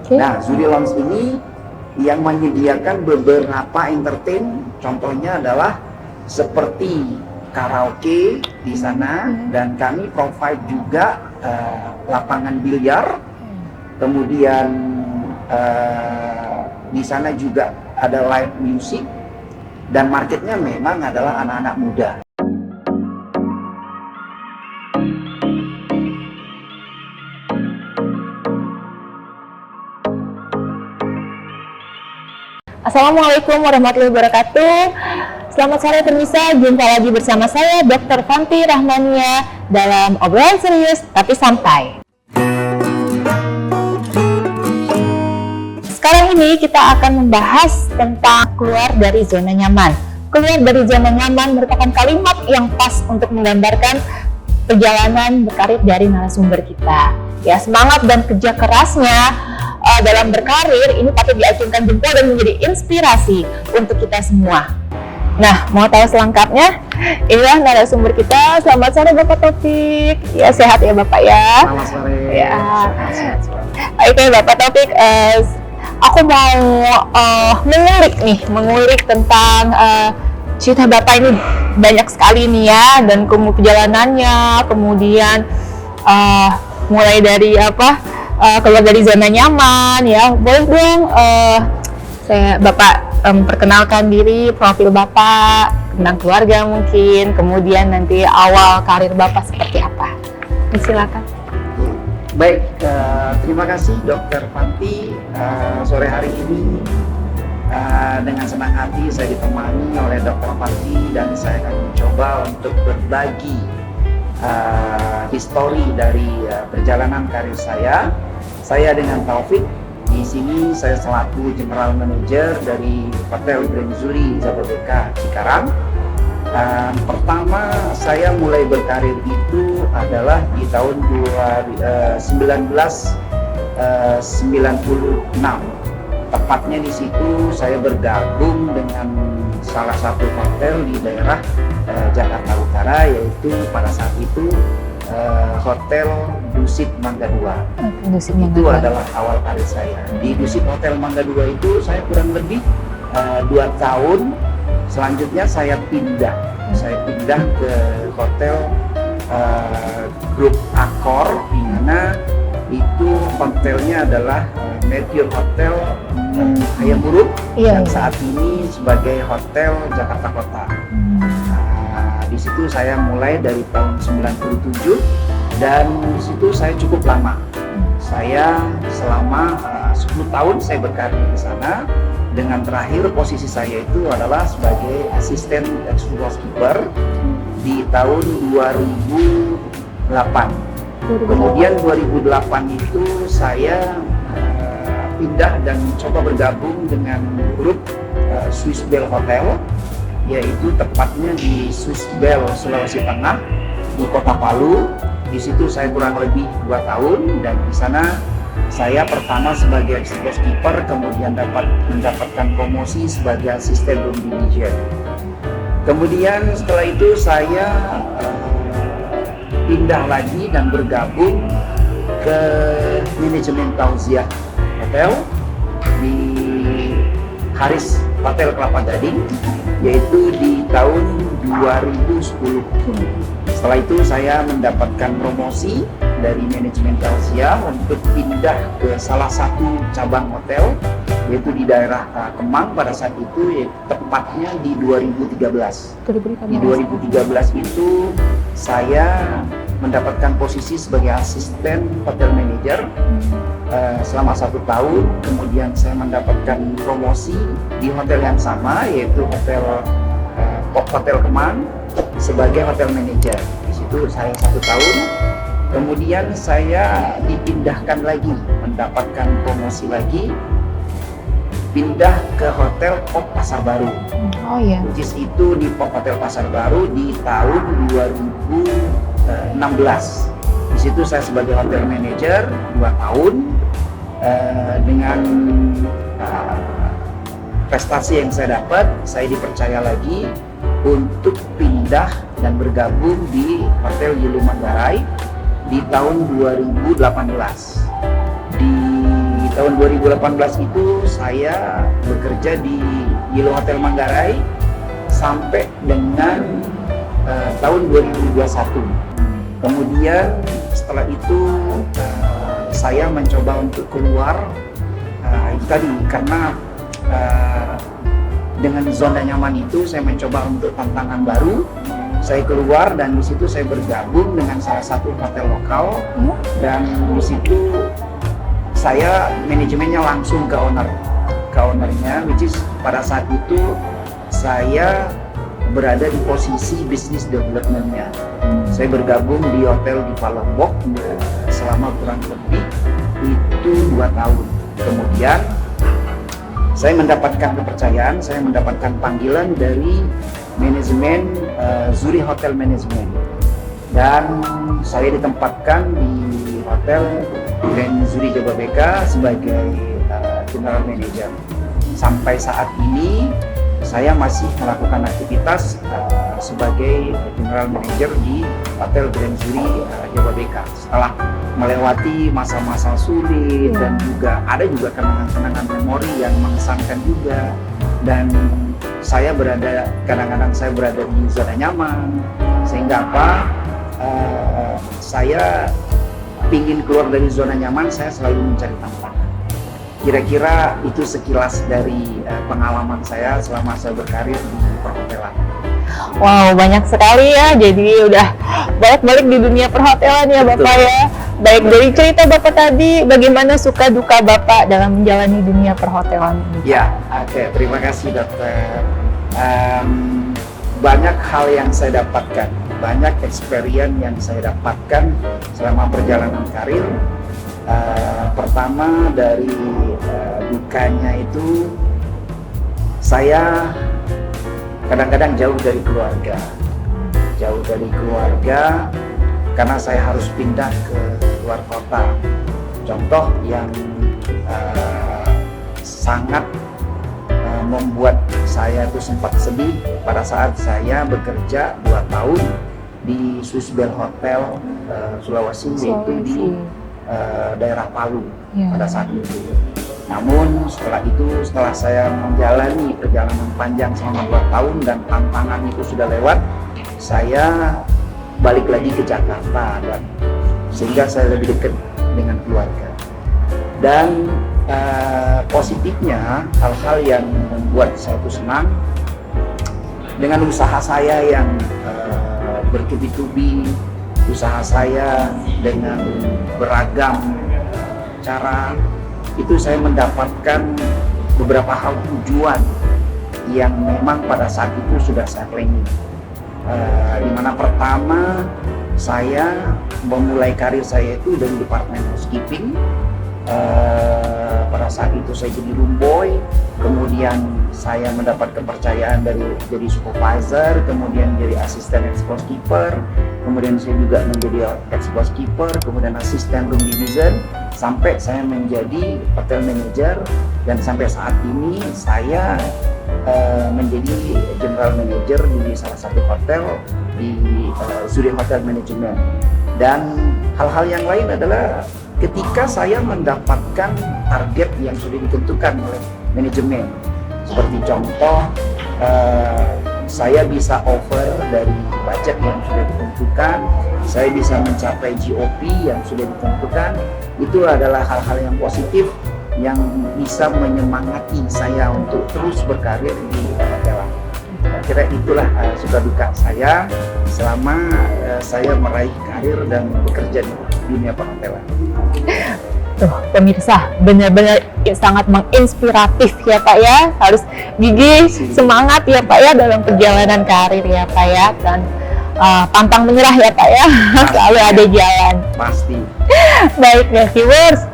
Nah, Zuri Lounge ini yang menyediakan beberapa entertain, contohnya adalah seperti karaoke di sana, dan kami provide juga lapangan biliar, kemudian di sana juga ada live music, dan marketnya memang adalah anak-anak muda. Assalamualaikum warahmatullahi wabarakatuh. Selamat sore pemirsa, jumpa lagi bersama saya Dr. Fanti Rahmania dalam obrolan serius tapi santai. Sekarang ini kita akan membahas tentang keluar dari zona nyaman. Keluar dari zona nyaman merupakan kalimat yang pas untuk menggambarkan perjalanan berkarir dari narasumber kita. Ya, semangat dan kerja kerasnya dalam berkarir ini patut diacungkan jempol dan menjadi inspirasi untuk kita semua. Nah, mau tahu selengkapnya? Inilah narasumber kita. Selamat sore Bapak Taufik. Ya, sehat ya Bapak ya. Selamat sore. Ya. Sehat. Oke Bapak Taufik, aku mau mengulik tentang cerita Bapak ini banyak sekali nih ya, dan perjalanannya, kemudian mulai dari keluar dari zona nyaman ya. Boleh dong Bapak perkenalkan diri, profil Bapak, tentang keluarga mungkin, kemudian nanti awal karir Bapak seperti apa. Silakan. Baik, terima kasih Dr. Fanti. Sore hari ini dengan senang hati saya ditemani oleh Dr. Fanti, dan saya akan mencoba untuk berbagi histori dari perjalanan karir saya. Saya dengan Taufik. Di sini saya selaku General Manager dari Hotel Grand Zuri Jababeka Cikarang. Pertama saya mulai berkarir itu adalah di tahun 1996. Tepatnya di situ saya bergabung dengan salah satu hotel di daerah Jakarta Utara, yaitu pada saat itu Hotel Dusit Mangga 2. Itu adalah awal karir saya. Di Dusit Hotel Mangga 2 itu saya kurang lebih 2 tahun. Selanjutnya saya pindah ke hotel grup Accor, di mana itu hotelnya adalah Meteor Hotel Hayam Buruk, yang saat ini sebagai Hotel Jakarta Kota. Di situ saya mulai dari tahun 97, dan di situ saya cukup lama. Saya selama 10 tahun saya berkarir di sana, dengan terakhir posisi saya itu adalah sebagai asisten housekeeper di tahun 2008. Kemudian 2008 itu saya pindah dan coba bergabung dengan grup Swiss Bell Hotel, yaitu tepatnya di Swiss Bell Sulawesi Tengah di Kota Palu. Di situ saya kurang lebih 2 tahun, dan di sana saya pertama sebagai housekeeper, kemudian mendapatkan promosi sebagai asisten room manager. Kemudian setelah itu saya pindah lagi dan bergabung ke manajemen Tauziah Hotel di Haris Hotel Kelapa Gading, yaitu di tahun 2010. Setelah itu saya mendapatkan promosi dari manajemen Tauziah untuk pindah ke salah satu cabang hotel, yaitu di daerah Kemang pada saat itu, tepatnya di 2013. Di 2013 itu saya mendapatkan posisi sebagai asisten hotel manager selama 1 tahun. Kemudian saya mendapatkan promosi di hotel yang sama, yaitu Hotel Kemang sebagai hotel manager. Di situ saya 1 tahun. Kemudian saya dipindahkan lagi, mendapatkan promosi lagi, pindah ke Hotel Pop Pasar Baru. Which is itu di Pop Hotel Pasar Baru di tahun 2016. Di situ saya sebagai hotel manager 2 tahun, dengan prestasi yang saya dapat, saya dipercaya lagi untuk pindah dan bergabung di Hotel Yulu Manggarai di tahun 2018. Di Di tahun 2018 itu saya bekerja di Yellow Hotel Manggarai sampai dengan tahun 2021. Kemudian setelah itu saya mencoba untuk keluar itu tadi karena dengan zona nyaman itu saya mencoba untuk tantangan baru. Saya keluar dan di situ saya bergabung dengan salah satu hotel lokal dan di situ saya manajemennya langsung ke ownernya, which is pada saat itu saya berada di posisi business development-nya. Saya bergabung di hotel di Lombok selama kurang lebih itu 2 tahun. Kemudian saya mendapatkan kepercayaan, saya mendapatkan panggilan dari manajemen Zurich Hotel Management, dan saya ditempatkan di hotel Grand Zurich Jababeka sebagai general manager. Sampai saat ini saya masih melakukan aktivitas sebagai general manager di hotel Grand Zurich Jababeka setelah melewati masa-masa sulit dan juga ada juga kenangan-kenangan memori yang mengesankan juga. Dan saya kadang-kadang saya berada di zona nyaman, sehingga saya ingin keluar dari zona nyaman, saya selalu mencari tantangan. Kira-kira itu sekilas dari pengalaman saya selama saya berkarir di perhotelan. Wow, banyak sekali ya, jadi udah balik-balik di dunia perhotelan ya Bapak. Betul. Ya. Baik dari cerita Bapak tadi, bagaimana suka duka Bapak dalam menjalani dunia perhotelan ini? Ya, oke, terima kasih dokter. Banyak hal yang saya dapatkan, banyak experience yang saya dapatkan selama perjalanan karir. Pertama dari dukanya itu, saya kadang-kadang jauh dari keluarga karena saya harus pindah ke luar kota. Contoh yang sangat membuat saya itu sempat sedih pada saat saya bekerja 2 tahun di Swiss Bell Hotel Sulawesi, yaitu di daerah Palu pada saat itu. Namun setelah saya menjalani perjalanan panjang selama 2 tahun dan tantangan itu sudah lewat, saya balik lagi ke Jakarta, dan sehingga saya lebih dekat dengan keluarga. Dan positifnya, hal-hal yang membuat saya itu senang dengan usaha saya yang bertubi-tubi, usaha saya dengan beragam cara, itu saya mendapatkan beberapa hal tujuan yang memang pada saat itu sudah saya planning. Dimana pertama saya memulai karir saya itu dari departemen housekeeping. Pada saat itu saya jadi room boy, kemudian saya mendapat kepercayaan dari jadi supervisor, kemudian jadi asisten ex-housekeeper, kemudian saya juga menjadi ex-housekeeper, kemudian asisten room division, sampai saya menjadi hotel manager, dan sampai saat ini saya menjadi general manager di salah satu hotel di Zurich Hotel Management. Dan hal-hal yang lain adalah ketika saya mendapatkan target yang sudah ditentukan oleh manajemen. Seperti contoh, saya bisa over dari budget yang sudah ditentukan, saya bisa mencapai GOP yang sudah ditentukan. Itu adalah hal-hal yang positif yang bisa menyemangati saya untuk terus berkarir di perhotelan. Kira itulah suka duka saya selama saya meraih karir dan bekerja di dunia perhotelan. Tuh pemirsa, benar-benar sangat menginspiratif ya Pak ya. Harus gigih, semangat ya Pak ya dalam perjalanan karir ya Pak ya. Dan pantang menyerah ya Pak ya. Selalu ada jalan. Pasti. Baik ya viewers,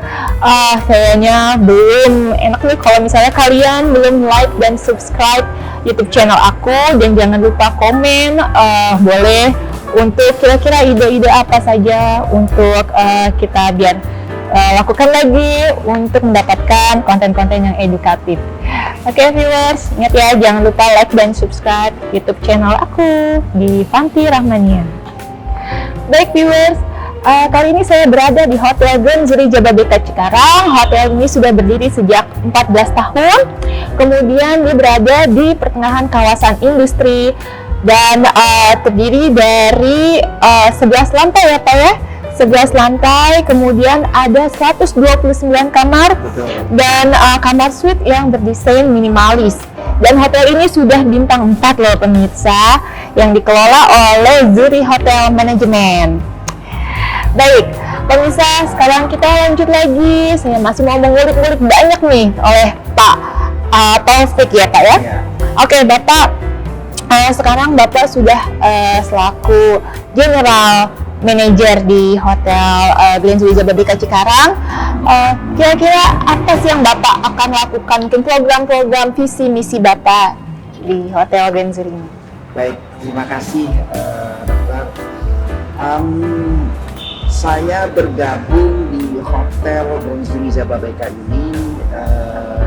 kayaknya belum enak nih kalau misalnya kalian belum like dan subscribe YouTube channel aku, dan jangan lupa komen boleh untuk kira-kira ide-ide apa saja untuk kita biar lakukan lagi untuk mendapatkan konten-konten yang edukatif. Oke viewers, ingat ya jangan lupa like dan subscribe YouTube channel aku di Fanti Rahmania. Baik viewers, Kali ini saya berada di Hotel Grand Jury Jababeka Cikarang. Hotel ini sudah berdiri sejak 14 tahun. Kemudian dia berada di pertengahan kawasan industri dan terdiri dari 11 lantai ya Pak ya. 11 lantai, kemudian ada 129 kamar dan kamar suite yang berdesain minimalis. Dan hotel ini sudah bintang 4 loh pemirsa, yang dikelola oleh Zuri Hotel Management. Baik, pemirsa, sekarang kita lanjut lagi. Saya masih mau mengulik-ulik banyak nih oleh Pak Taufik ya Pak ya. Oke Bapak, sekarang Bapak sudah selaku General Manager di Hotel Grand Jury Jababeka Cikarang. Kira-kira apa sih yang Bapak akan lakukan? Mungkin program-program visi misi Bapak di Hotel Grand Jury ini. Baik, terima kasih Dokter. Saya bergabung di Hotel Grand Jury Jababeka ini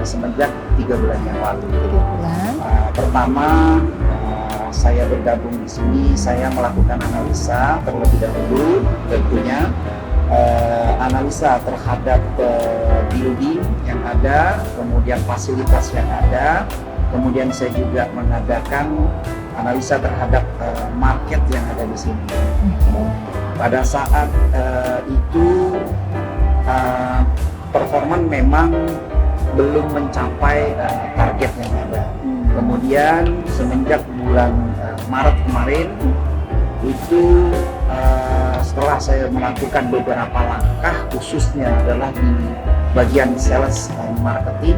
semenjak 3 bulan yang lalu. 3 bulan. Pertama, saya bergabung di sini, saya melakukan analisa terlebih dahulu, tentunya analisa terhadap building yang ada, kemudian fasilitas yang ada, kemudian saya juga mengadakan analisa terhadap market yang ada di sini. Pada saat itu performan memang belum mencapai target yang ada. Kemudian semenjak bulan Maret kemarin itu setelah saya melakukan beberapa langkah, khususnya adalah di bagian sales and marketing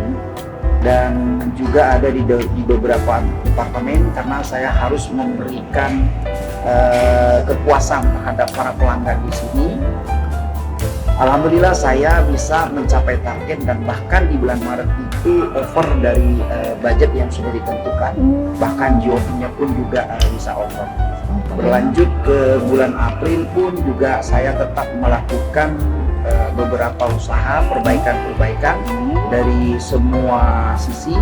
dan juga ada di beberapa departemen, karena saya harus memberikan kepuasan terhadap para pelanggan di sini. Alhamdulillah saya bisa mencapai target dan bahkan di bulan Maret itu over dari budget yang sudah ditentukan. Bahkan GOP-nya pun juga bisa over. Berlanjut ke bulan April pun juga saya tetap melakukan beberapa usaha perbaikan-perbaikan dari semua sisi,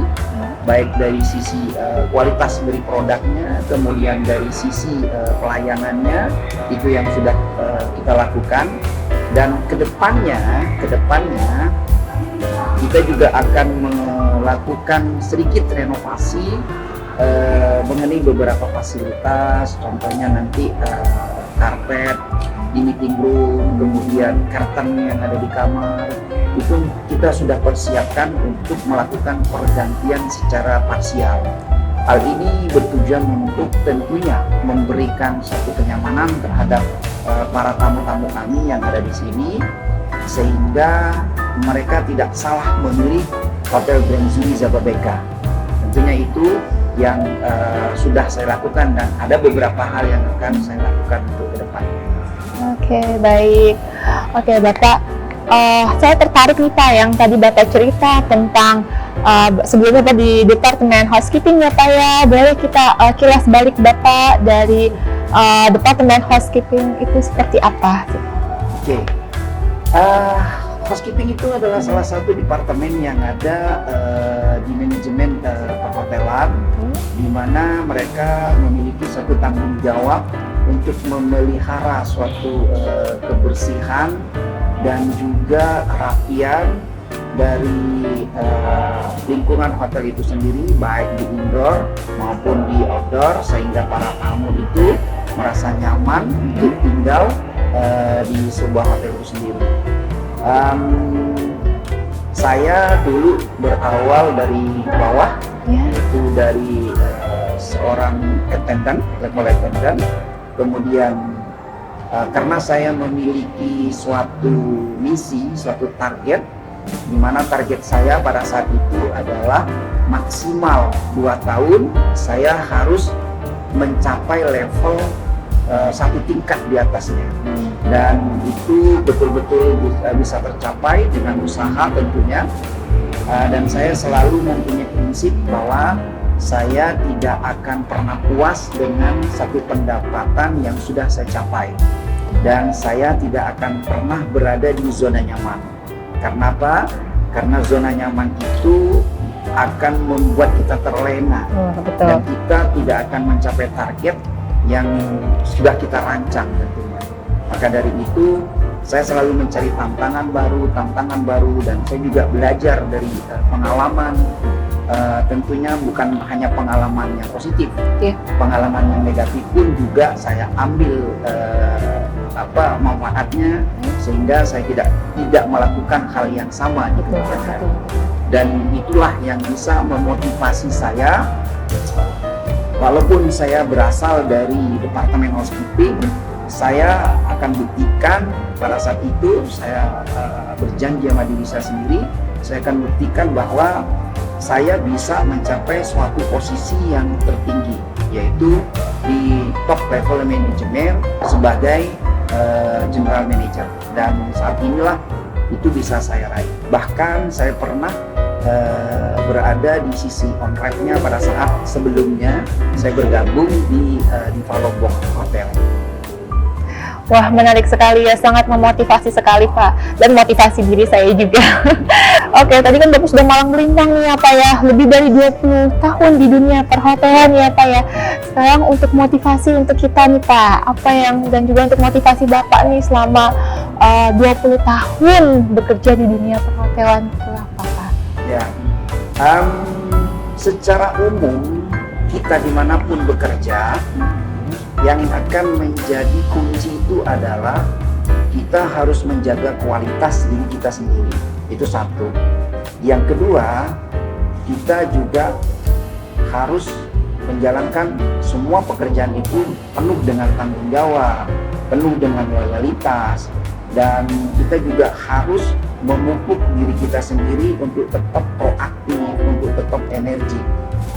baik dari sisi kualitas dari produknya, kemudian dari sisi pelayanannya, itu yang sudah kita lakukan. Dan kedepannya kita juga akan melakukan sedikit renovasi mengenai beberapa fasilitas, contohnya nanti karpet di meeting room, kemudian curtain yang ada di kamar, itu kita sudah persiapkan untuk melakukan pergantian secara parsial. Hal ini bertujuan untuk tentunya memberikan satu kenyamanan terhadap para tamu-tamu kami yang ada di sini, sehingga mereka tidak salah memilih Hotel Grand Jury Jababeka. Tentunya itu yang sudah saya lakukan dan ada beberapa hal yang akan saya lakukan untuk ke depan. Oke, baik. Oke, Bapak. Saya tertarik nih Pak yang tadi Bapak cerita tentang sebelumnya Bapak di Departemen Housekeeping ya Pak ya. Boleh kita kilas balik Bapak dari Departemen Housekeeping itu seperti apa? Oke. Housekeeping itu adalah salah satu departemen yang ada di manajemen perhotelan, di mana mereka memiliki satu tanggung jawab untuk memelihara suatu kebersihan dan juga kerapian dari lingkungan hotel itu sendiri, baik di indoor maupun di outdoor, sehingga para tamu itu merasa nyaman untuk tinggal di sebuah hotel itu sendiri. Saya dulu berawal dari bawah, yaitu dari seorang attendant, level attendant. Kemudian karena saya memiliki suatu misi, suatu target, di mana target saya pada saat itu adalah maksimal 2 tahun saya harus mencapai level 1 tingkat di atasnya, dan itu betul-betul bisa tercapai dengan usaha tentunya. Dan saya selalu mempunyai prinsip bahwa saya tidak akan pernah puas dengan satu pendapatan yang sudah saya capai, dan saya tidak akan pernah berada di zona nyaman. Karena apa? Karena zona nyaman itu akan membuat kita terlena, dan kita tidak akan mencapai target yang sudah kita rancang tentunya. Maka dari itu saya selalu mencari tantangan baru, dan saya juga belajar dari pengalaman. Tentunya bukan hanya pengalaman yang positif, pengalaman yang negatif pun juga saya ambil manfaatnya, sehingga saya tidak melakukan hal yang sama gitu. Dan itulah yang bisa memotivasi saya. Walaupun saya berasal dari Departemen Housekeeping, saya akan buktikan pada saat itu saya berjanji sama diri saya sendiri, saya akan buktikan bahwa saya bisa mencapai suatu posisi yang tertinggi, yaitu di top level manajemen sebagai general manager. Dan saat inilah itu bisa saya raih. Bahkan saya pernah berada di sisi on-track-nya pada saat sebelumnya saya bergabung di Lombok Hotel. Wah, menarik sekali ya, sangat memotivasi sekali Pak, dan motivasi diri saya juga. Oke, tadi kan Bapak sudah malang melintang nih ya Pak ya, lebih dari 20 tahun di dunia perhotelan ya Pak ya. Sekarang untuk motivasi untuk kita nih Pak, apa yang, dan juga untuk motivasi Bapak nih selama 20 tahun bekerja di dunia perhotelan itu apa Pak? Ya, secara umum kita dimanapun bekerja, yang akan menjadi kunci itu adalah kita harus menjaga kualitas diri kita sendiri. Itu satu. Yang kedua, kita juga harus menjalankan semua pekerjaan itu penuh dengan tanggung jawab, penuh dengan loyalitas, dan kita juga harus memupuk diri kita sendiri untuk tetap proaktif, untuk tetap energi.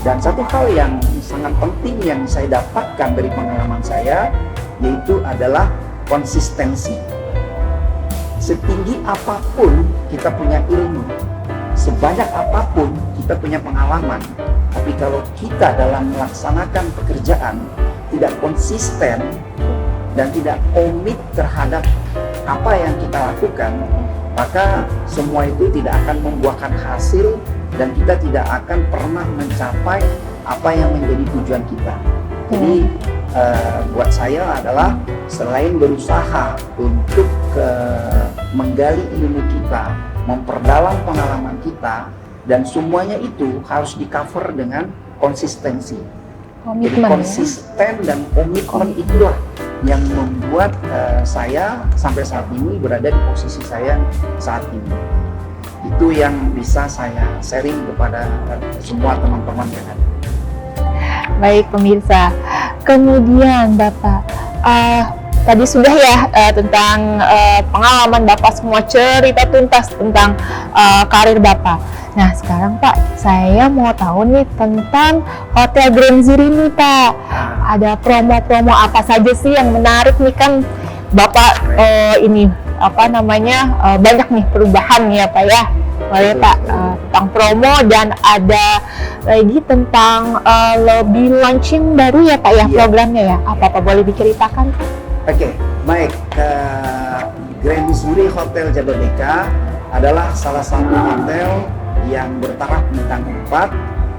Dan satu hal yang sangat penting yang saya dapatkan dari pengalaman saya, yaitu adalah konsistensi. Setinggi apapun kita punya ilmu, sebanyak apapun kita punya pengalaman, tapi kalau kita dalam melaksanakan pekerjaan tidak konsisten dan tidak komit terhadap apa yang kita lakukan, maka semua itu tidak akan membuahkan hasil dan kita tidak akan pernah mencapai apa yang menjadi tujuan kita. Jadi buat saya adalah selain berusaha untuk menggali ilmu kita, memperdalam pengalaman kita, dan semuanya itu harus di-cover dengan konsistensi. Jadi konsisten dan komitmen itulah yang membuat saya sampai saat ini berada di posisi saya saat ini. Itu yang bisa saya sharing kepada semua teman-teman yang ada. Baik pemirsa, kemudian Bapak, tadi sudah ya tentang pengalaman Bapak, semua cerita tuntas tentang karir Bapak. Nah sekarang Pak, saya mau tahu nih tentang Hotel Grand Zuri nih Pak. Ada promo-promo apa saja sih yang menarik nih, kan Bapak ini apa namanya banyak nih perubahan ya Pak ya. Boleh Pak tentang promo, dan ada lagi tentang lobby launching baru ya Pak ya, programnya ya. Apa boleh diceritakan Pak? Oke, baik. Grand Zuri Hotel Jababeka adalah salah satu hotel yang bertaraf bintang 4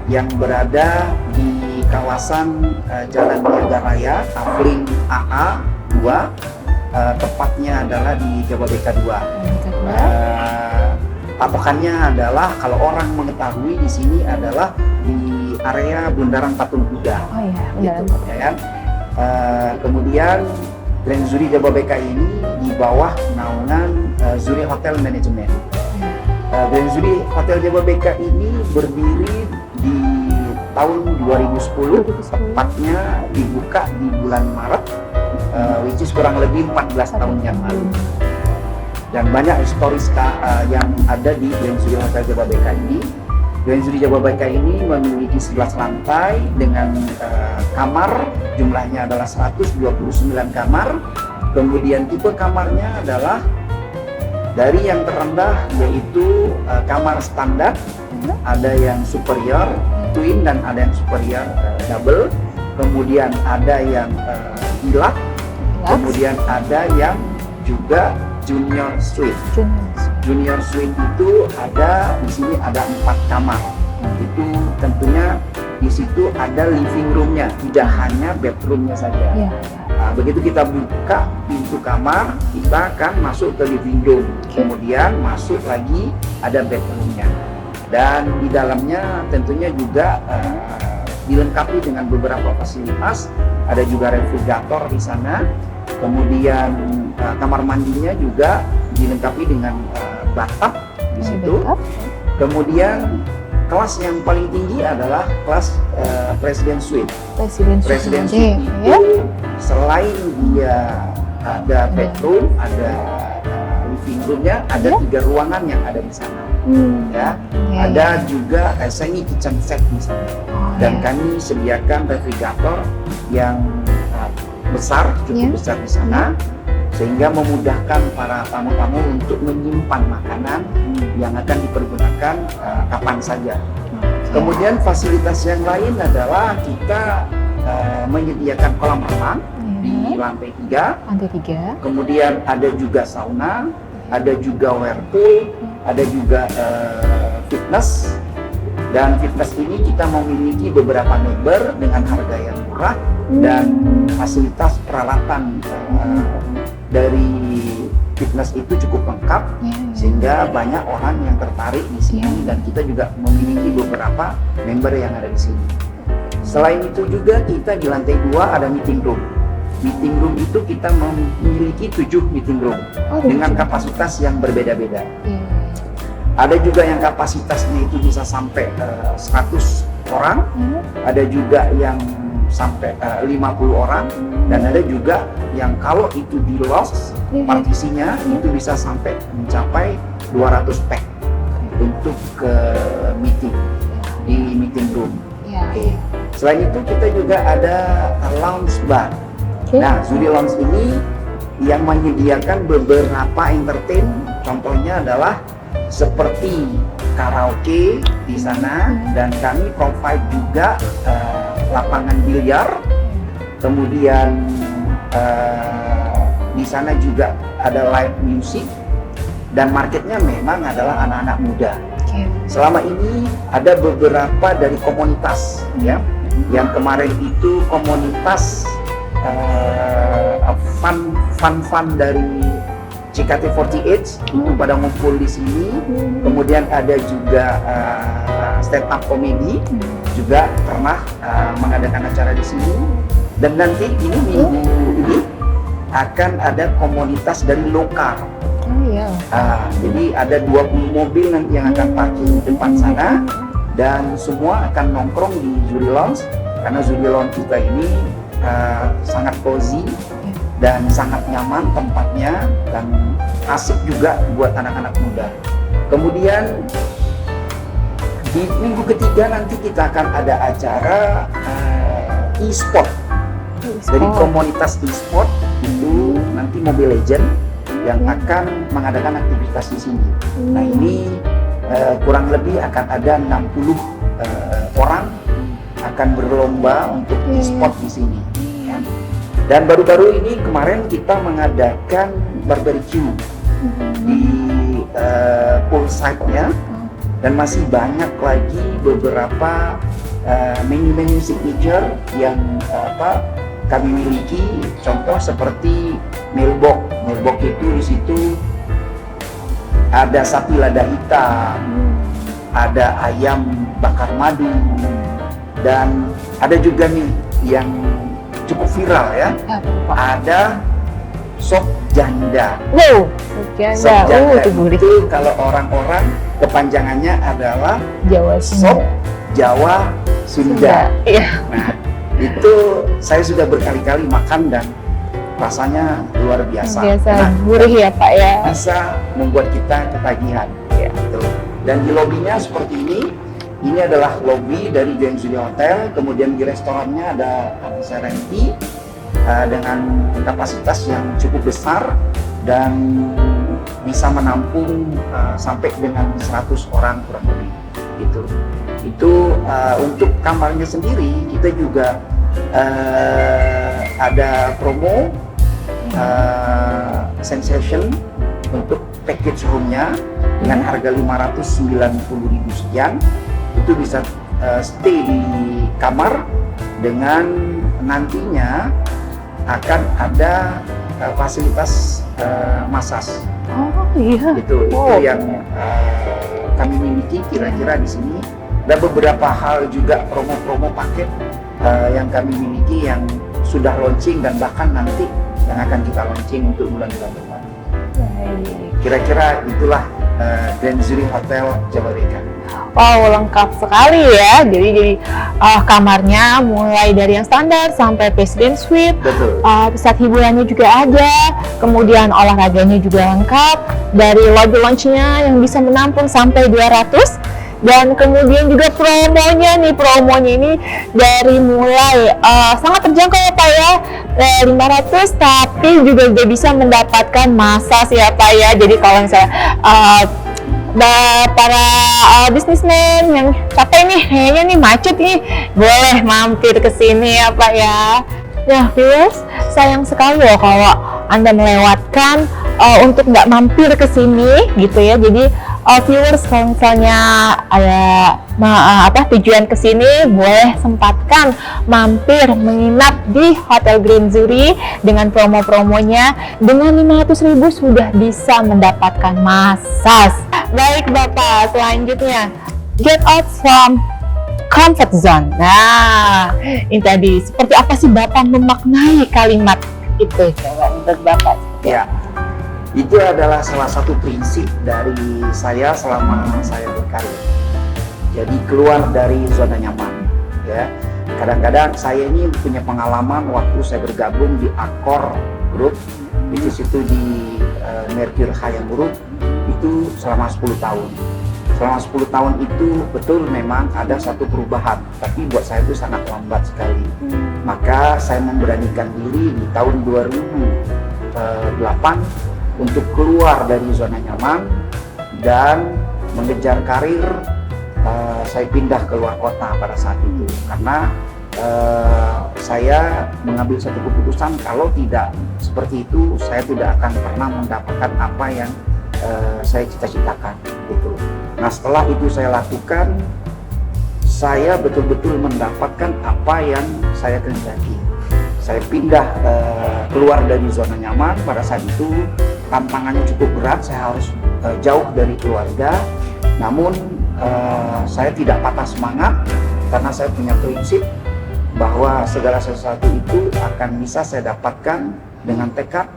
yang berada di kawasan Jalan Niaga Raya, Afling AA 2, tepatnya adalah di Jababeka 2. Patokannya adalah kalau orang mengetahui di sini adalah di area Bundaran Patung Kuda. Oh iya, gitu, ya kan? Kemudian Grand Zuri Jababeka ini di bawah naungan Zuri Hotel Management. Grand Zuri Hotel Jababeka ini berdiri di tahun 2010, tepatnya dibuka di bulan Maret, which is kurang lebih 14 tahun yang lalu. Dan banyak historis yang ada di Grand Zuri Hotel Jababeka ini. Grand Zuri Jababeka ini memiliki 11 lantai dengan kamar, jumlahnya adalah 129 kamar. Kemudian tipe kamarnya adalah dari yang terendah, yaitu kamar standar, ada yang superior twin dan ada yang superior double. Kemudian ada yang deluxe, kemudian ada yang juga Junior Suite. Junior Suite itu ada di sini, ada 4 kamar. Itu tentunya di situ ada living roomnya, tidak hanya bedroomnya saja. Begitu kita buka pintu masuk kamar, kita akan masuk ke living room. Kemudian masuk lagi ada bedroomnya. Dan di dalamnya tentunya juga dilengkapi dengan beberapa fasilitas. Ada juga refrigerator di sana. Kemudian kamar mandinya juga dilengkapi dengan bathtub di situ. Kemudian kelas yang paling tinggi adalah kelas President Suite. President Suite itu selain dia ada bedroom, ada living roomnya, ada 3 ruangan yang ada di sana. Ya, ada juga semi kitchen set di sana. Dan kami sediakan refrigerator yang besar, cukup besar di sana, sehingga memudahkan para tamu-tamu untuk menyimpan makanan yang akan dipergunakan kapan saja. Kemudian fasilitas yang lain adalah kita menyediakan kolam renang di lantai 3. Kemudian ada juga sauna, ada juga whirlpool, ada juga fitness. Dan fitness ini kita memiliki beberapa member dengan harga yang murah dan fasilitas peralatan dari fitness itu cukup lengkap, sehingga banyak orang yang tertarik di sini dan kita juga memiliki beberapa member yang ada di sini. Selain itu juga kita di lantai 2 ada meeting room. Meeting room itu kita memiliki 7 meeting room dengan kapasitas yang berbeda-beda. Ada juga yang kapasitasnya itu bisa sampai 100 orang, ada juga yang sampai 50 orang, dan ada juga yang kalau itu di lost partisinya itu bisa sampai mencapai 200 pack untuk meeting di meeting room. Selain itu kita juga ada lounge bar. Nah, Zuri Lounge ini yang menyediakan beberapa entertain, contohnya adalah seperti karaoke di sana, dan kami provide juga lapangan biliar. Kemudian di sana juga ada live music, dan marketnya memang adalah anak-anak muda. Selama ini ada beberapa dari komunitas ya, yang kemarin itu komunitas fun dari CKT48 itu pada ngumpul di sini. Kemudian ada juga stand up comedy juga pernah mengadakan acara di sini. Dan nanti ini minggu ini akan ada komunitas dari lokal. Jadi ada 20 mobil nanti yang akan parkir di depan sana, dan semua akan nongkrong di Zuri Lounge, karena Zuri Lounge kita ini sangat cozy dan sangat nyaman tempatnya, dan asik juga buat anak-anak muda. Kemudian di minggu ketiga nanti kita akan ada acara e-sport. Dari komunitas e-sport itu nanti Mobile Legend yang akan mengadakan aktivitas di sini. Nah, ini kurang lebih akan ada 60 orang akan berlomba untuk e-sport di sini. Dan baru-baru ini kemarin kita mengadakan barbecue di poolside-nya, dan masih banyak lagi beberapa menu-menu signature yang kami miliki. Contoh seperti mailbox. Mailbox itu di situ ada sapi lada hitam, ada ayam bakar madu, dan ada juga nih yang cukup viral ya, ada sop janda. Sop janda itu kalau orang-orang kepanjangannya adalah sop Jawa Sunda. Nah, itu saya sudah berkali-kali makan dan rasanya luar biasa. Gurih ya Pak ya. Bisa membuat kita ketagihan. Dan di lobinya seperti ini. Ini adalah lobby dari Grand Zuri Hotel. Kemudian di restorannya ada Serenity dengan kapasitas yang cukup besar dan bisa menampung sampai dengan 100 orang kurang lebih. Itu untuk kamarnya sendiri kita juga ada promo Sensation untuk package roomnya dengan harga 590.000 sekian. Itu bisa stay di kamar dengan nantinya akan ada fasilitas massage. Oh iya. Itu Oh. yang kami miliki kira-kira di sini. Dan beberapa hal juga promo-promo paket yang kami miliki yang sudah launching dan bahkan nanti yang akan kita launching untuk bulan-bulan depan. Baik. Kira-kira itulah Grand Zuri Hotel Jababeka. Wow, lengkap sekali ya. Jadi kamarnya mulai dari yang standar sampai President Suite. Betul. Pusat hiburannya juga ada, kemudian olahraganya juga lengkap. Dari lobby lounge-nya yang bisa menampung sampai 200. Dan kemudian juga promonya ini dari mulai sangat terjangkau ya Pak ya, 500, tapi juga udah bisa mendapatkan massage ya Pak ya. Jadi kalau misalnya para bisnismen yang capek nih, kayaknya nih macet nih, boleh mampir ke sini ya Pak ya. Nah viewers, sayang sekali loh kalau Anda melewatkan untuk nggak mampir ke sini gitu ya. Jadi viewers kalau misalnya ada tujuan ke sini, boleh sempatkan mampir menginap di Hotel Grand Zuri dengan promo-promonya. Dengan 500.000 sudah bisa mendapatkan massage. Baik Bapak, selanjutnya get out from comfort zone. Nah, ini tadi seperti apa sih Bapak memaknai kalimat itu? Coba menurut Bapak. Ya, itu adalah salah satu prinsip dari saya selama saya berkarir. Jadi keluar dari zona nyaman. Ya, kadang-kadang saya ini punya pengalaman waktu saya bergabung di Accor Group, di situ di Mercure Hayam Group itu selama 10 tahun. Selama 10 tahun itu betul memang ada satu perubahan, tapi buat saya itu sangat lambat sekali. Maka saya memberanikan diri di tahun 2008 untuk keluar dari zona nyaman dan mengejar karir. Saya pindah ke luar kota pada saat itu karena saya mengambil satu keputusan, kalau tidak seperti itu saya tidak akan pernah mendapatkan apa yang saya cita-citakan gitu. Nah setelah itu saya lakukan, saya betul-betul mendapatkan apa yang saya kehendaki. Saya pindah keluar dari zona nyaman. Pada saat itu tantangannya cukup berat, saya harus jauh dari keluarga. Namun saya tidak patah semangat karena saya punya prinsip bahwa segala sesuatu itu akan bisa saya dapatkan dengan tekad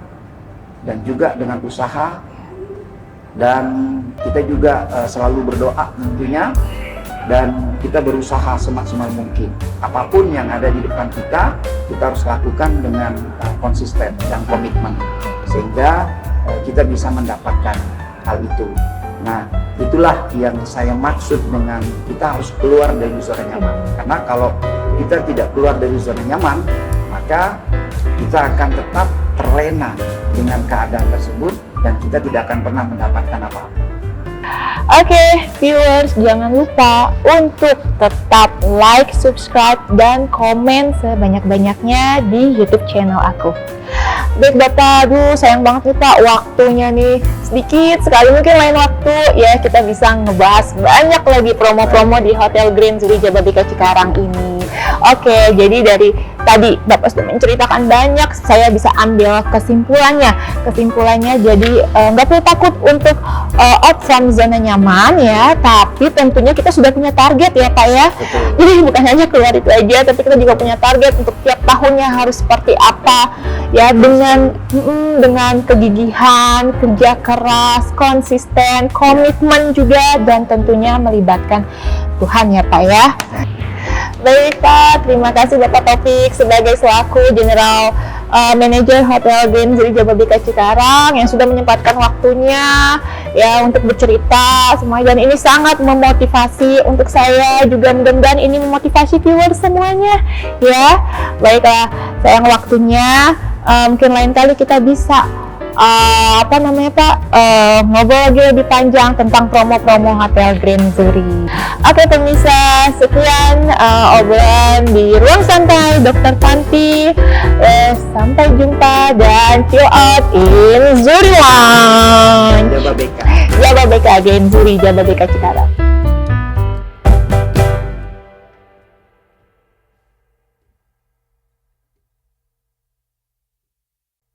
dan juga dengan usaha. Dan kita juga selalu berdoa tentunya, dan kita berusaha semaksimal mungkin. Apapun yang ada di depan kita harus lakukan dengan konsisten dan komitmen, sehingga kita bisa mendapatkan hal itu. Nah, itulah yang saya maksud dengan kita harus keluar dari zona nyaman. Karena kalau kita tidak keluar dari zona nyaman, maka kita akan tetap terlena dengan keadaan tersebut dan kita tidak akan pernah mendapatkan apa-apa. Oke, viewers, jangan lupa untuk tetap like, subscribe, dan komen sebanyak-banyaknya di YouTube channel aku. Baik Bapak, aduh sayang banget nih Pak, waktunya nih sedikit sekali, mungkin lain waktu ya kita bisa ngebahas banyak lagi promo-promo di Hotel Grand Zuri Jababeka Cikarang ini. Oke, jadi dari tadi Bapak sudah menceritakan banyak, saya bisa ambil kesimpulannya jadi nggak perlu takut untuk out from zona nyaman ya, tapi tentunya kita sudah punya target ya Pak ya. Betul. Jadi bukan hanya keluar itu aja, tapi kita juga punya target untuk tiap tahunnya harus seperti apa ya, dengan kegigihan, kerja keras, konsisten, komitmen juga, dan tentunya melibatkan Tuhan ya Pak ya. Baik Pak, terima kasih Bapak Taufik sebagai selaku General Manager Hotel Grand Zuri Jababeka Cikarang yang sudah menyempatkan waktunya ya untuk bercerita semuanya, dan ini sangat memotivasi untuk saya juga, mudah-mudahan ini memotivasi viewers semuanya ya. Baiklah, sayang waktunya, mungkin lain kali kita bisa ngobrol lagi lebih panjang tentang promo-promo Hotel Grand Zuri. Oke pemirsa, sekian obrolan di Ruang Santai Dr. Tanti. Sampai jumpa dan chill out in Zuri Lounge. Jababeka. Jababeka Grand Zuri Jababeka Cikarang.